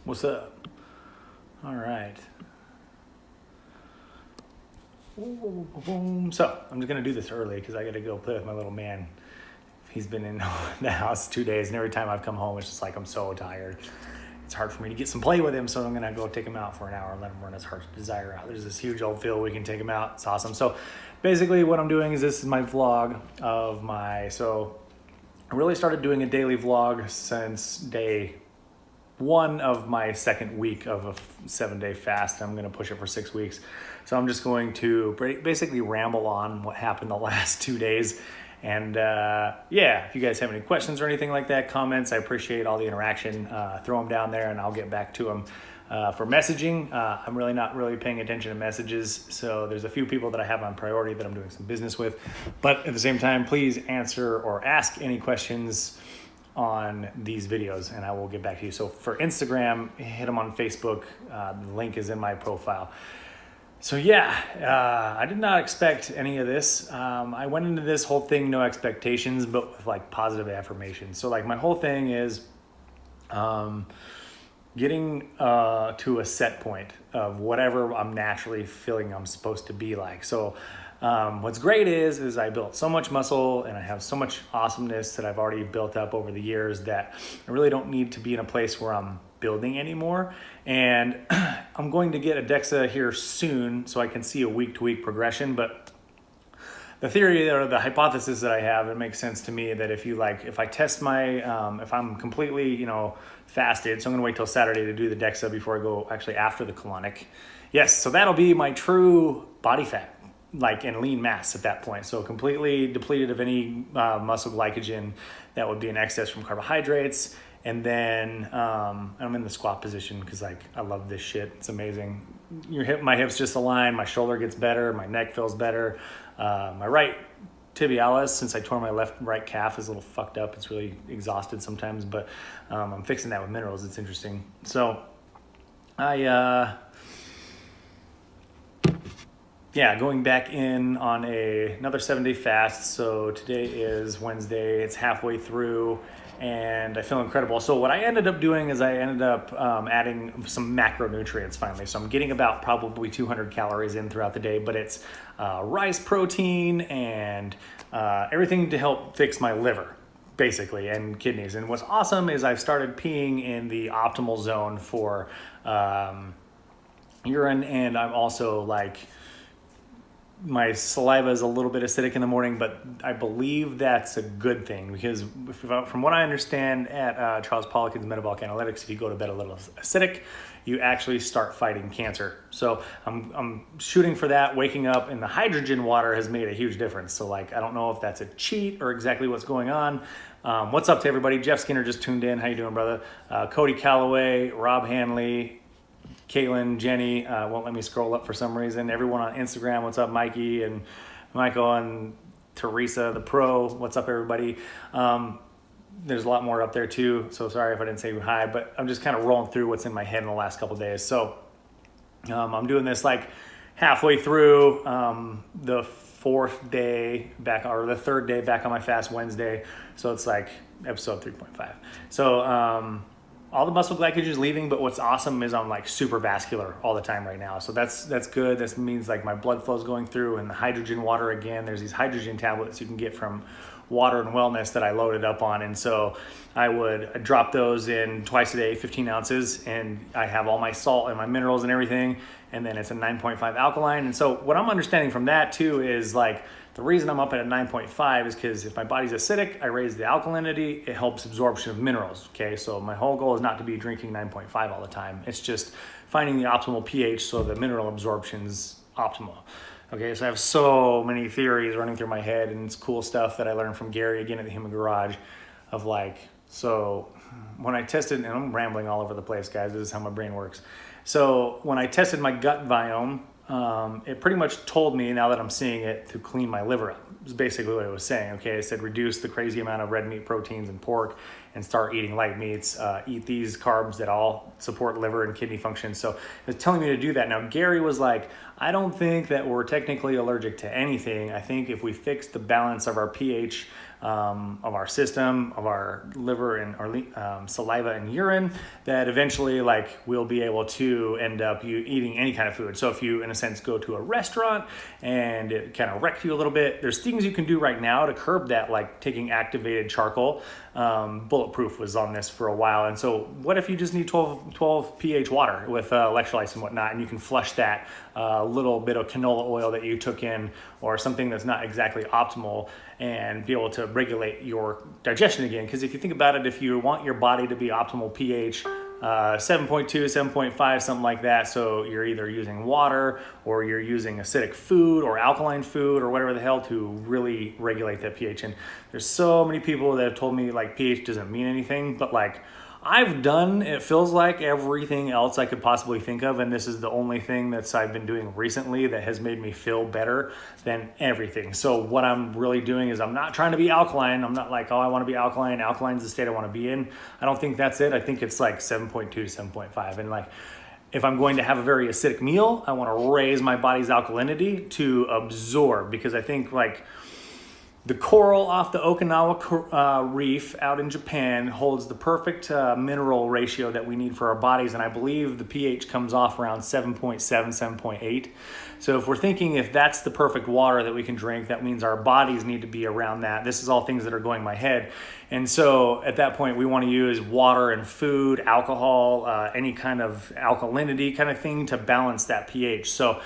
What's up? All right. So I'm just gonna do this early because I gotta go play with my little man. He's been in the house 2 days, and every time I've come home, it's just like I'm so tired. It's hard for me to get some play with him, so I'm gonna go take him out for an hour and let him run his heart's desire out. There's this huge old field we can take him out. It's awesome. So basically what I'm doing is this is my vlog of so I really started doing a daily vlog since day one of my second week of a 7-day fast. I'm going to push it for 6 weeks. So I'm just going to basically ramble on what happened the last 2 days. And yeah, if you guys have any questions or anything like that, comments, I appreciate all the interaction. Throw them down there and I'll get back to them. For messaging, I'm really not paying attention to messages. So there's a few people that I have on priority that I'm doing some business with. But at the same time, please answer or ask any questions on these videos and I will get back to you. So for Instagram, hit them on Facebook. The link is in my profile. So yeah, I did not expect any of this. I went into this whole thing, no expectations, but with like positive affirmations. So like my whole thing is getting to a set point of whatever I'm naturally feeling I'm supposed to be like. So what's great is I built so much muscle and I have so much awesomeness that I've already built up over the years that I really don't need to be in a place where I'm building anymore. And I'm going to get a DEXA here soon so I can see a week-to-week progression. But the theory or the hypothesis that I have, it makes sense to me that if I test my, if I'm completely, fasted, so I'm gonna wait till Saturday to do the DEXA before I go actually after the colonic. Yes, so that'll be my true body fat, like in lean mass at that point. So completely depleted of any muscle glycogen that would be in excess from carbohydrates. And then I'm in the squat position because I love this shit. It's amazing. My hips just align, my shoulder gets better, my neck feels better. My right tibialis, since I tore my right calf, is a little fucked up. It's really exhausted sometimes, but I'm fixing that with minerals. It's interesting. So going back in on another 7-day fast. So today is Wednesday. It's halfway through and I feel incredible. So what I ended up doing is I ended up adding some macronutrients finally. So I'm getting about probably 200 calories in throughout the day, but it's rice protein and everything to help fix my liver, basically, and kidneys. And what's awesome is I've started peeing in the optimal zone for urine, and I'm also my saliva is a little bit acidic in the morning, but I believe that's a good thing because from what I understand at Charles Poliquin's Metabolic Analytics, if you go to bed a little acidic, you actually start fighting cancer. So I'm shooting for that. Waking up in the hydrogen water has made a huge difference. So I don't know if that's a cheat or exactly what's going on. What's up to everybody? Jeff Skinner just tuned in. How you doing, brother? Cody Calloway, Rob Hanley, Caitlin, Jenny, won't let me scroll up for some reason. Everyone on Instagram, what's up, Mikey and Michael and Teresa, the pro, what's up, everybody? There's a lot more up there too, so sorry if I didn't say hi, but I'm just kind of rolling through what's in my head in the last couple of days. So I'm doing this halfway through the third day back on my fast Wednesday. So it's episode 3.5. So all the muscle glycogen is leaving, but what's awesome is I'm super vascular all the time right now. So that's good. This means my blood flow is going through, and the hydrogen water again. There's these hydrogen tablets you can get from Water and Wellness that I loaded up on, and so I would drop those in twice a day, 15 ounces, and I have all my salt and my minerals and everything, and then it's a 9.5 alkaline. And so what I'm understanding from that too is the reason I'm up at a 9.5 is because if my body's acidic, I raise the alkalinity, it helps absorption of minerals, okay? So my whole goal is not to be drinking 9.5 all the time. It's just finding the optimal pH so the mineral absorption's optimal. Okay, so I have so many theories running through my head, and it's cool stuff that I learned from Gary again at the Human Garage of so when I tested, and I'm rambling all over the place, guys, this is how my brain works. So when I tested my gut biome, it pretty much told me, now that I'm seeing it, to clean my liver up. Is basically what it was saying. Okay, it said reduce the crazy amount of red meat proteins and pork and start eating light meats, eat these carbs that all support liver and kidney function. So it's telling me to do that. Now Gary was I don't think that we're technically allergic to anything. I think if we fix the balance of our pH of our system, of our liver and our saliva and urine, that eventually like we'll be able to end up eating any kind of food. So if you, in a sense, go to a restaurant and it kind of wrecks you a little bit, there's things you can do right now to curb that, like taking activated charcoal. Bulletproof was on this for a while. And so what if you just need 12 pH water with electrolytes and whatnot, and you can flush that little bit of canola oil that you took in or something that's not exactly optimal, and be able to regulate your digestion again. Because if you think about it, if you want your body to be optimal pH, 7.2, 7.5, something like that. So you're either using water or you're using acidic food or alkaline food or whatever the hell to really regulate that pH. And there's so many people that have told me like pH doesn't mean anything, but like I've done, it feels like everything else I could possibly think of, and this is the only thing that's I've been doing recently that has made me feel better than everything. So what I'm really doing is I'm not trying to be alkaline. I'm not like, oh, I want to be alkaline. Alkaline's the state I want to be in. I don't think that's it. I think it's like 7.2 to 7.5. And like, if I'm going to have a very acidic meal, I want to raise my body's alkalinity to absorb, because I think like the coral off the Okinawa reef out in Japan holds the perfect mineral ratio that we need for our bodies. And I believe the pH comes off around 7.7, 7.8. So if we're thinking if that's the perfect water that we can drink, that means our bodies need to be around that. This is all things that are going in my head. And so at that point, we want to use water and food, alcohol, any kind of alkalinity kind of thing to balance that pH. So,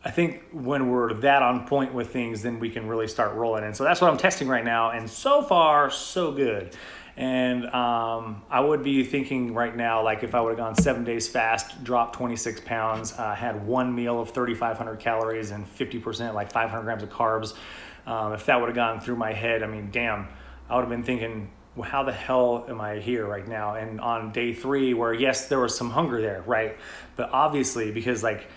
I think when we're that on point with things, then we can really start rolling. And so that's what I'm testing right now. And so far, so good. And I would be thinking right now, like if I would have gone 7 days fast, dropped 26 pounds, had one meal of 3,500 calories and 50%, like 500 grams of carbs. If that would have gone through my head, I mean, damn, I would have been thinking, well, how the hell am I here right now? And on day 3, where yes, there was some hunger there, right? But obviously, because like,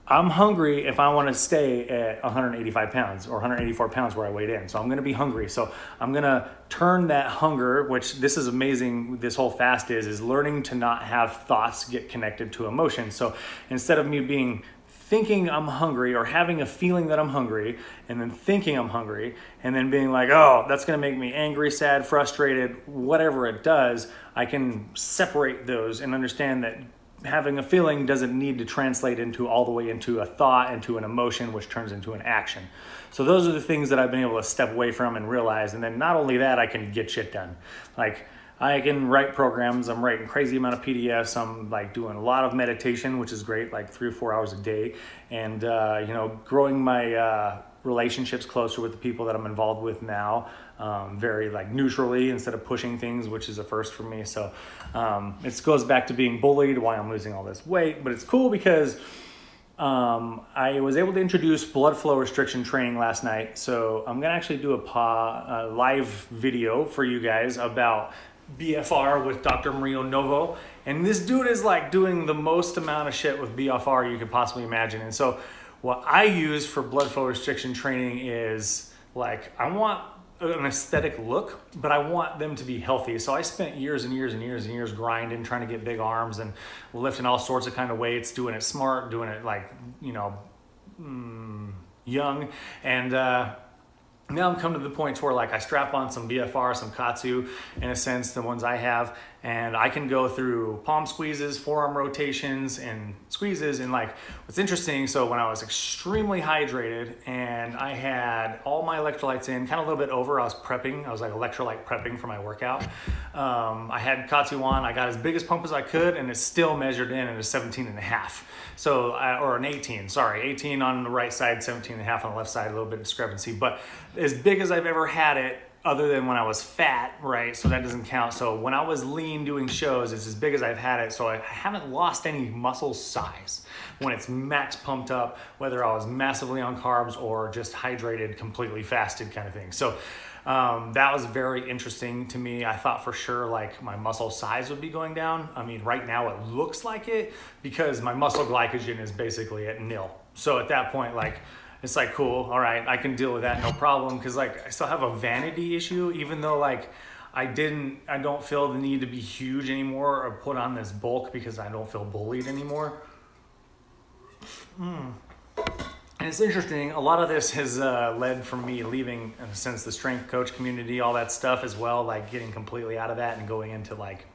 I'm hungry if I want to stay at 185 pounds or 184 pounds where I weighed in. So I'm going to be hungry. So I'm going to turn that hunger, which this is amazing. This whole fast is learning to not have thoughts get connected to emotion. So instead of me thinking I'm hungry or having a feeling that I'm hungry and then thinking I'm hungry and then being like, oh, that's going to make me angry, sad, frustrated, whatever it does, I can separate those and understand that having a feeling doesn't need to translate into all the way into a thought, into an emotion, which turns into an action. So those are the things that I've been able to step away from and realize. And then not only that, I can get shit done. Like I can write programs. I'm writing crazy amount of PDFs. I'm like doing a lot of meditation, which is great, like 3 or 4 hours a day. And, growing my relationships closer with the people that I'm involved with now, very like neutrally instead of pushing things, which is a first for me. So it goes back to being bullied, why I'm losing all this weight. But it's cool because I was able to introduce blood flow restriction training last night. So I'm gonna actually do a live video for you guys about BFR with Dr. Mario Novo. And this dude is like doing the most amount of shit with BFR you could possibly imagine. And so what I use for blood flow restriction training is like, I want an aesthetic look, but I want them to be healthy. So I spent years and years and years and years grinding, trying to get big arms and lifting all sorts of kind of weights, doing it smart, doing it like, young. And now I'm coming to the point where like I strap on some BFR, some Katsu, in a sense, the ones I have, and I can go through palm squeezes, forearm rotations, and squeezes. And like, what's interesting, so when I was extremely hydrated and I had all my electrolytes in, kind of a little bit over, I was prepping. I was like electrolyte prepping for my workout. I had Katsu on. I got as big as pump as I could, and it still measured in at a 17 and a half. So, or an 18 on the right side, 17 and a half on the left side, a little bit of discrepancy, but as big as I've ever had it, other than when I was fat, right? So that doesn't count. So when I was lean doing shows, it's as big as I've had it. So I haven't lost any muscle size when it's max pumped up, whether I was massively on carbs or just hydrated, completely fasted kind of thing. So that was very interesting to me. I thought for sure like my muscle size would be going down. I mean, right now it looks like it because my muscle glycogen is basically at nil. So at that point, like, it's like, cool, all right, I can deal with that, no problem. Cause like I still have a vanity issue, even though like I don't feel the need to be huge anymore or put on this bulk because I don't feel bullied anymore. And it's interesting, a lot of this has led from me leaving, in a sense, the strength coach community, all that stuff as well, like getting completely out of that and going into like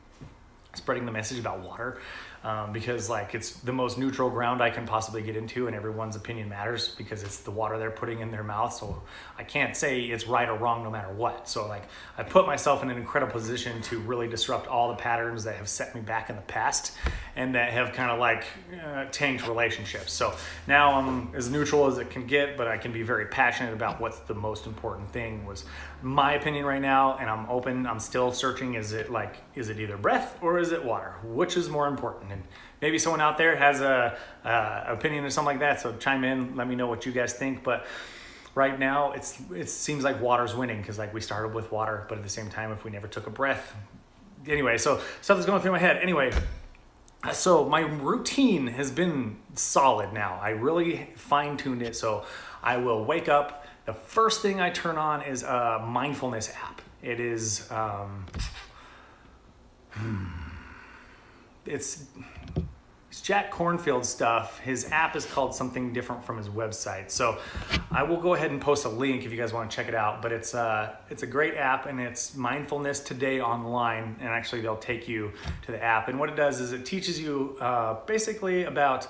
spreading the message about water, because like it's the most neutral ground I can possibly get into, and everyone's opinion matters because it's the water they're putting in their mouth. So I can't say it's right or wrong no matter what. So like I put myself in an incredible position to really disrupt all the patterns that have set me back in the past and that have kind of like tanked relationships. So now I'm as neutral as it can get, but I can be very passionate about what's the most important thing was my opinion right now. And I'm open, I'm still searching. Is it either breath or is it water? Which is more important? And maybe someone out there has a opinion or something like that. So chime in, let me know what you guys think. But right now it seems like water's winning because like we started with water, but at the same time, if we never took a breath, anyway, so stuff is going through my head. Anyway, so my routine has been solid now. I really fine-tuned it. So I will wake up. The first thing I turn on is a mindfulness app. It is, it's Jack Cornfield stuff. His app is called something different from his website. So I will go ahead and post a link if you guys want to check it out. But it's a great app, and it's Mindfulness Today online. And actually they'll take you to the app. And what it does is it teaches you basically about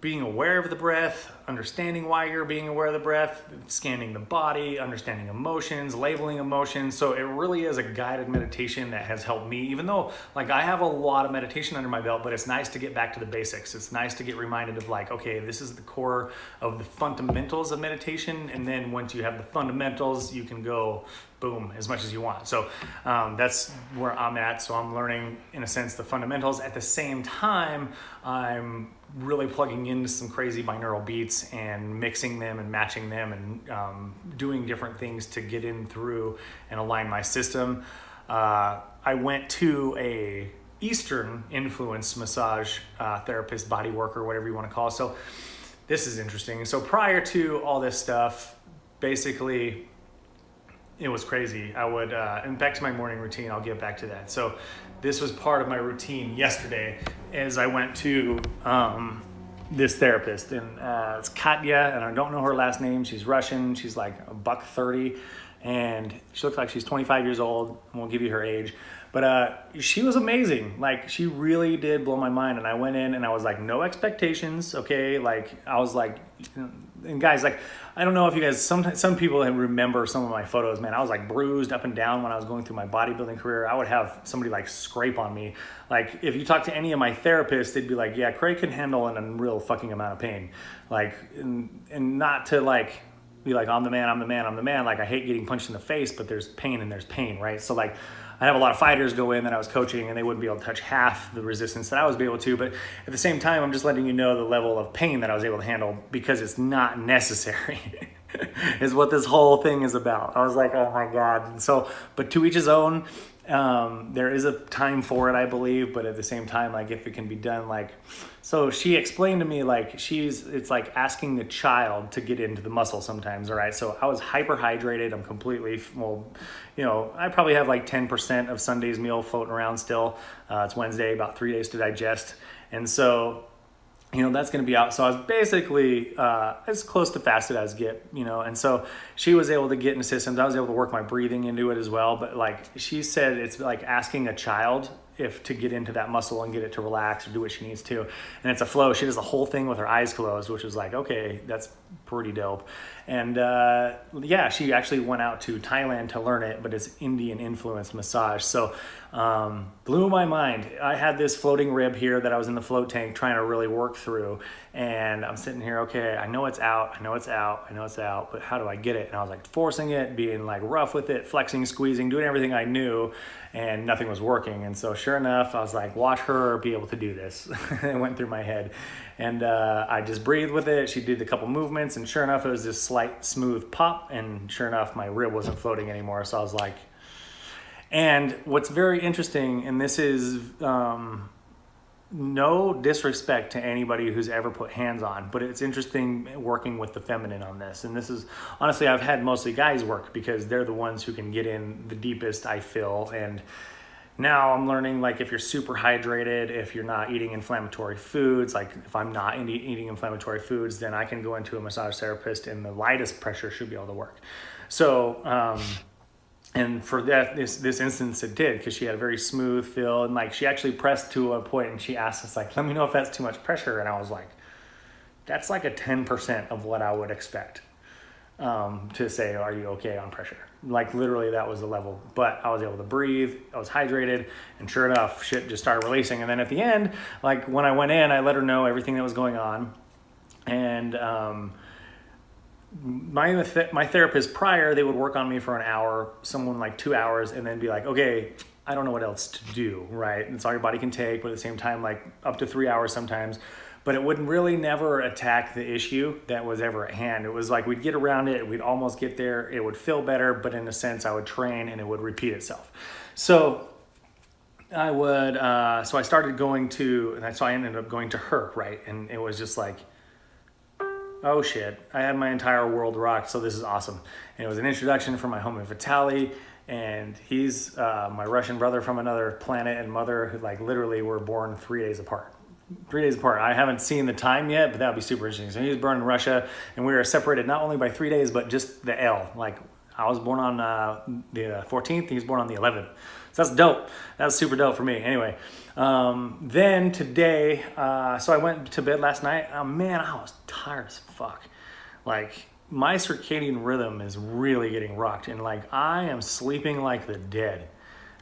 being aware of the breath, understanding why you're being aware of the breath, scanning the body, understanding emotions, labeling emotions. So it really is a guided meditation that has helped me, even though like I have a lot of meditation under my belt, but it's nice to get back to the basics. It's nice to get reminded of like, okay, this is the core of the fundamentals of meditation. And then once you have the fundamentals, you can go boom, as much as you want. So that's where I'm at. So I'm learning, in a sense, the fundamentals. At the same time, I'm really plugging into some crazy binaural beats and mixing them and matching them and doing different things to get in through and align my system. I went to a Eastern influence massage therapist, body worker, whatever you want to call it. So this is interesting. So prior to all this stuff, basically, it was crazy. I would, and back to my morning routine, I'll get back to that. So this was part of my routine yesterday as I went to this therapist, and it's Katya, and I don't know her last name. She's Russian. She's like $130, and she looks like she's 25 years old. I won't give you her age, but she was amazing. Like, she really did blow my mind. And I went in and I was like, no expectations. Okay. Like, I was like, and guys, like, I don't know if you guys, some people remember some of my photos, man. I was like bruised up and down when I was going through my bodybuilding career. I would have somebody like scrape on me. Like, if you talk to any of my therapists, they'd be like, yeah, Craig can handle an unreal fucking amount of pain. Like, and not to like, be like, I'm the man, I'm the man, I'm the man. Like, I hate getting punched in the face, but there's pain and there's pain, right? So like, I have a lot of fighters go in that I was coaching, and they wouldn't be able to touch half the resistance that I was able to. But at the same time, I'm just letting you know the level of pain that I was able to handle, because it's not necessary is what this whole thing is about. I was like, oh my God. So, but to each his own. There is a time for it, I believe, but at the same time, like, if it can be done, like, so she explained to me, like, it's like asking a child to get into the muscle sometimes. All right. So I was hyperhydrated. I'm completely, well, you know, I probably have like 10% of Sunday's meal floating around still. It's Wednesday, about 3 days to digest. And so, you know, that's going to be out. So I was basically as close to fasted as get, you know. And so she was able to get into systems. I was able to work my breathing into it as well. But like she said, it's like asking a child if to get into that muscle and get it to relax or do what she needs to. And it's a flow. She does the whole thing with her eyes closed, which was like, okay, that's pretty dope. And yeah, she actually went out to Thailand to learn it, but it's Indian influenced massage. So blew my mind. I had this floating rib here that I was in the float tank trying to really work through. And I'm sitting here, okay, I know it's out, I know it's out, I know it's out, but how do I get it? And I was like forcing it, being like rough with it, flexing, squeezing, doing everything I knew, and nothing was working. And so sure enough, I was like, watch her be able to do this. It went through my head. And I just breathed with it. She did a couple movements, and sure enough, it was this slight smooth pop. And sure enough, my rib wasn't floating anymore. So I was like, and what's very interesting, and this is no disrespect to anybody who's ever put hands on, but it's interesting working with the feminine on this. And this is, honestly, I've had mostly guys work because they're the ones who can get in the deepest, I feel. And Now I'm learning, like, if you're super hydrated, if you're not eating inflammatory foods, like if I'm not eating inflammatory foods, then I can go into a massage therapist and the lightest pressure should be able to work. So, and for that, this instance it did, because she had a very smooth feel, and like she actually pressed to a point and she asked us, like, let me know if that's too much pressure. And I was like, that's like a 10% of what I would expect to say, are you okay on pressure? Like literally that was the level, but I was able to breathe, I was hydrated, and sure enough, shit just started releasing. And then at the end, like when I went in, I let her know everything that was going on. And my therapist prior, they would work on me for an hour, someone like 2 hours, and then be like, okay, I don't know what else to do, right? It's all your body can take, but at the same time, like up to 3 hours sometimes. But it would really never attack the issue that was ever at hand. It was like we'd get around it, we'd almost get there, it would feel better, but in a sense, I would train and it would repeat itself. So I would, so I started going to, and so I ended up going to her, right? And it was just like, oh shit, I had my entire world rocked, so this is awesome. And it was an introduction from my homie Vitaly, and he's my Russian brother from another planet and mother who like literally were born 3 days apart. 3 days apart. I haven't seen the time yet, but that would be super interesting. So he was born in Russia, and we were separated not only by 3 days, but just the L. Like I was born on the 14th, he was born on the 11th. So that's dope. That was super dope for me. Anyway, then today, so I went to bed last night. Man, I was tired as fuck. Like my circadian rhythm is really getting rocked, and like I am sleeping like the dead.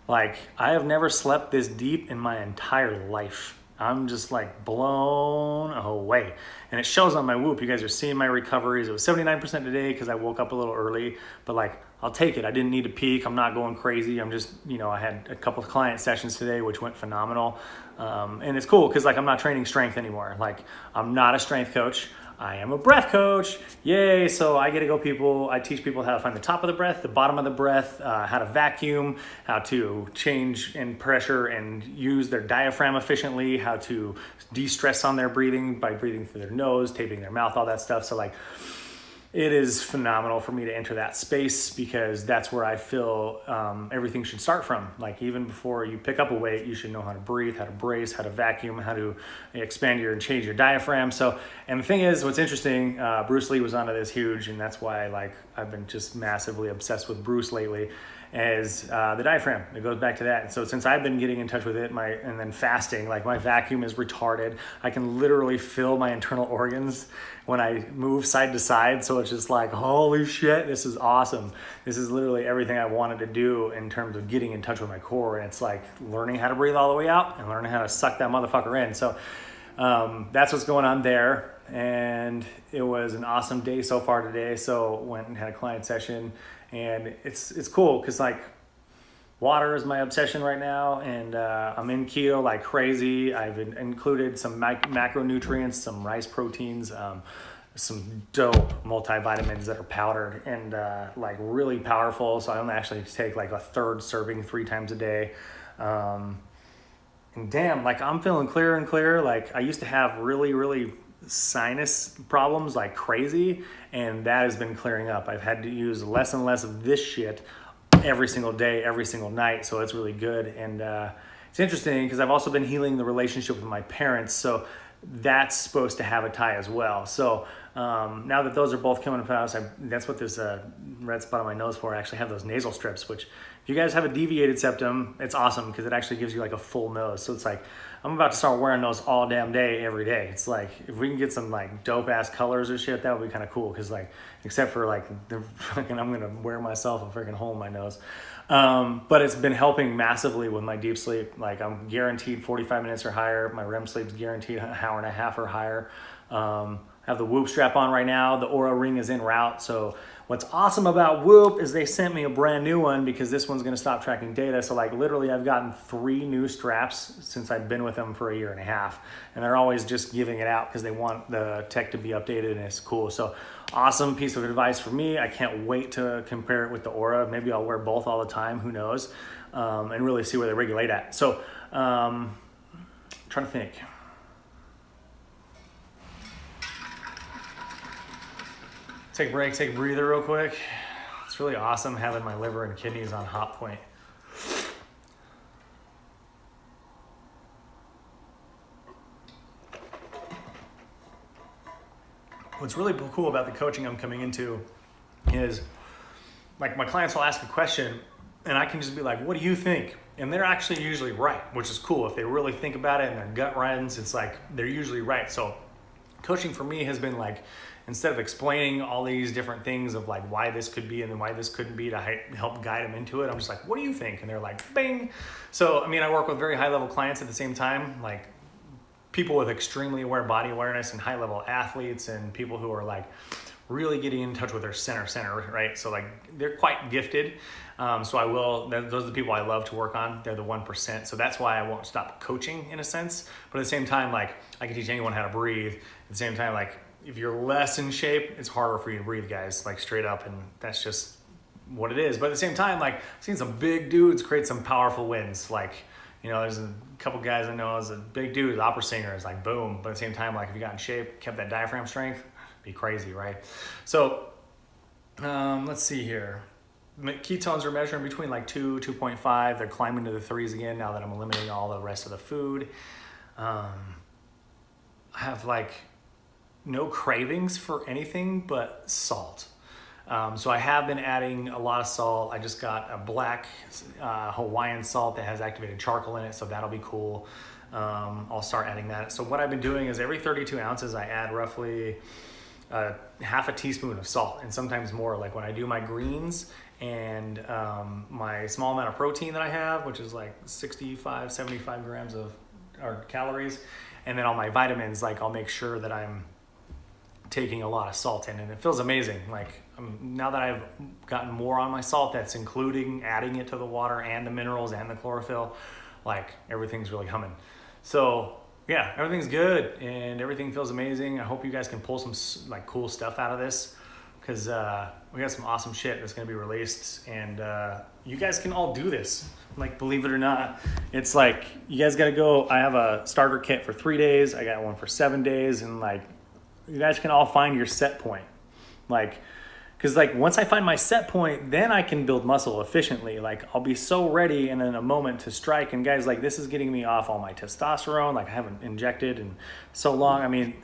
Like I have never slept this deep in my entire life. I'm just like blown away. And it shows on my Whoop. You guys are seeing my recoveries. It was 79% today because I woke up a little early, but like, I'll take it. I didn't need to peak. I'm not going crazy. I'm just, I had a couple of client sessions today, which went phenomenal. And it's cool because like, I'm not training strength anymore. Like I'm not a strength coach. I am a breath coach. Yay. So I get to go I teach people how to find the top of the breath, the bottom of the breath, how to vacuum, how to change in pressure and use their diaphragm efficiently, how to de-stress on their breathing by breathing through their nose, taping their mouth, all that stuff. So like, it is phenomenal for me to enter that space because that's where I feel everything should start from. Like even before you pick up a weight, you should know how to breathe, how to brace, how to vacuum, how to expand and change your diaphragm. So, and the thing is, what's interesting, Bruce Lee was onto this huge, and that's why like I've been just massively obsessed with Bruce lately, is the diaphragm. It goes back to that. And so since I've been getting in touch with it, and then fasting, like my vacuum is retarded. I can literally feel my internal organs when I move side to side. So it's just like, holy shit, this is awesome. This is literally everything I wanted to do in terms of getting in touch with my core. And it's like learning how to breathe all the way out and learning how to suck that motherfucker in. So that's what's going on there. And it was an awesome day so far today. So went and had a client session, and it's cool because like water is my obsession right now, and I'm in keto like crazy. I've included some macronutrients, some rice proteins, some dope multivitamins that are powdered and like really powerful. So I only actually take like a third serving 3 times a day. And damn, like I'm feeling clearer and clearer. Like I used to have really sinus problems like crazy, and that has been clearing up. I've had to use less and less of this shit every single day, every single night. So it's really good. And it's interesting because I've also been healing the relationship with my parents. So that's supposed to have a tie as well. So now that those are both coming across, that's what this red spot on my nose for. I actually have those nasal strips, which if you guys have a deviated septum, it's awesome because it actually gives you like a full nose. So it's like, I'm about to start wearing those all damn day, every day. It's like, if we can get some like dope ass colors or shit, that would be kind of cool. Cause like, except for like the fucking, I'm going to wear myself a freaking hole in my nose. But it's been helping massively with my deep sleep. Like I'm guaranteed 45 minutes or higher. My REM sleep is guaranteed an hour and a half or higher. I have the Whoop strap on right now. The Aura ring is en route. So what's awesome about Whoop is they sent me a brand new one because this one's going to stop tracking data. So like literally I've gotten 3 new straps since I've been with them for a year and a half. And they're always just giving it out because they want the tech to be updated and it's cool. So awesome piece of advice for me. I can't wait to compare it with the Aura. Maybe I'll wear both all the time. Who knows? And really see where they regulate at. So trying to think. Take a break, take a breather real quick. It's really awesome having my liver and kidneys on hot point. what's really cool about the coaching I'm coming into is like my clients will ask a question and I can just be like, what do you think? And they're actually usually right, which is cool. If they really think about it and their gut runs, it's like they're usually right. So coaching for me has been like, instead of explaining all these different things of like why this could be and then why this couldn't be to help guide them into it, I'm just like, what do you think? And they're like, bing. So, I mean, I work with very high level clients at the same time, like people with extremely aware body awareness and high level athletes and people who are like really getting in touch with their center, right? So like they're quite gifted. So those are the people I love to work on. They're the 1%. So that's why I won't stop coaching in a sense. But at the same time, like I can teach anyone how to breathe. At the same time, like if you're less in shape, it's harder for you to breathe, guys, like straight up. And that's just what it is. But at the same time, like I've seen some big dudes create some powerful wins. Like, you know, there's a couple guys I know as a big dude, opera singer, is like boom. But at the same time, like if you got in shape, kept that diaphragm strength, be crazy, right? So let's see here. Ketones are measuring between like 2.5. They're climbing to the 3s again now that I'm eliminating all the rest of the food. I have like no cravings for anything but salt. So I have been adding a lot of salt. I just got a black Hawaiian salt that has activated charcoal in it, so that'll be cool. I'll start adding that. So what I've been doing is every 32 ounces, I add roughly half a teaspoon of salt, and sometimes more. Like when I do my greens and my small amount of protein that I have, which is like 65, 75 grams of calories, and then all my vitamins, like I'll make sure that I'm taking a lot of salt in, and it feels amazing. Like now that I've gotten more on my salt, that's including adding it to the water and the minerals and the chlorophyll, like everything's really humming. So yeah, everything's good and everything feels amazing. I hope you guys can pull some like cool stuff out of this, because we got some awesome shit that's going to be released, and you guys can all do this. Like, believe it or not, it's like you guys got to go. I have a starter kit for 3 days. I got one for 7 days, and like you guys can all find your set point. Like, because like once I find my set point, then I can build muscle efficiently. Like I'll be so ready and in a moment to strike. And guys, like this is getting me off all my testosterone. Like I haven't injected in so long. I mean,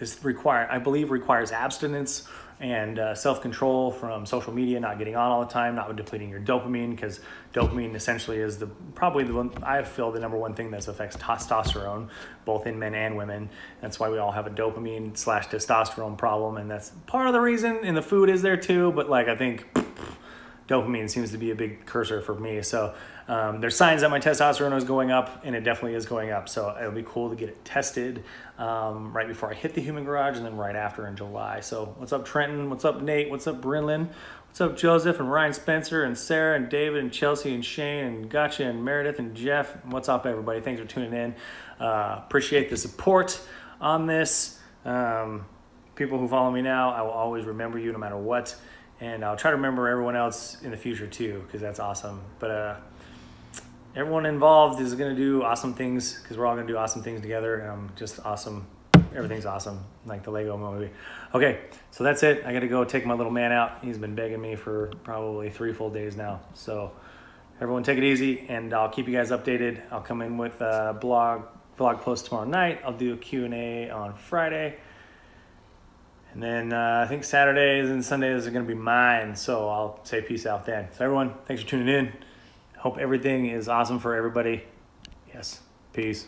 I believe requires abstinence and self-control from social media, not getting on all the time, not depleting your dopamine, because dopamine essentially is probably the one, I feel, the number one thing that affects testosterone, both in men and women. That's why we all have a dopamine/testosterone problem, and that's part of the reason. And the food is there too, but like I think dopamine seems to be a big cursor for me. So there's signs that my testosterone is going up, and it definitely is going up. So it'll be cool to get it tested right before I hit the human garage, and then right after in July. So what's up, Trenton? What's up, Nate? What's up, Brinlin? What's up, Joseph and Ryan Spencer and Sarah and David and Chelsea and Shane and Gotcha and Meredith and Jeff? What's up, everybody? Thanks for tuning in. Appreciate the support on this. People who follow me now, I will always remember you no matter what. And I'll try to remember everyone else in the future too, because that's awesome. But everyone involved is going to do awesome things, because we're all going to do awesome things together. Just awesome. Everything's awesome, like the Lego movie. Okay, so that's it. I got to go take my little man out. He's been begging me for probably 3 full days now. So everyone take it easy, and I'll keep you guys updated. I'll come in with a blog post tomorrow night. I'll do a Q&A on Friday. And then I think Saturdays and Sundays are going to be mine. So I'll say peace out then. So everyone, thanks for tuning in. Hope everything is awesome for everybody. Yes. Peace.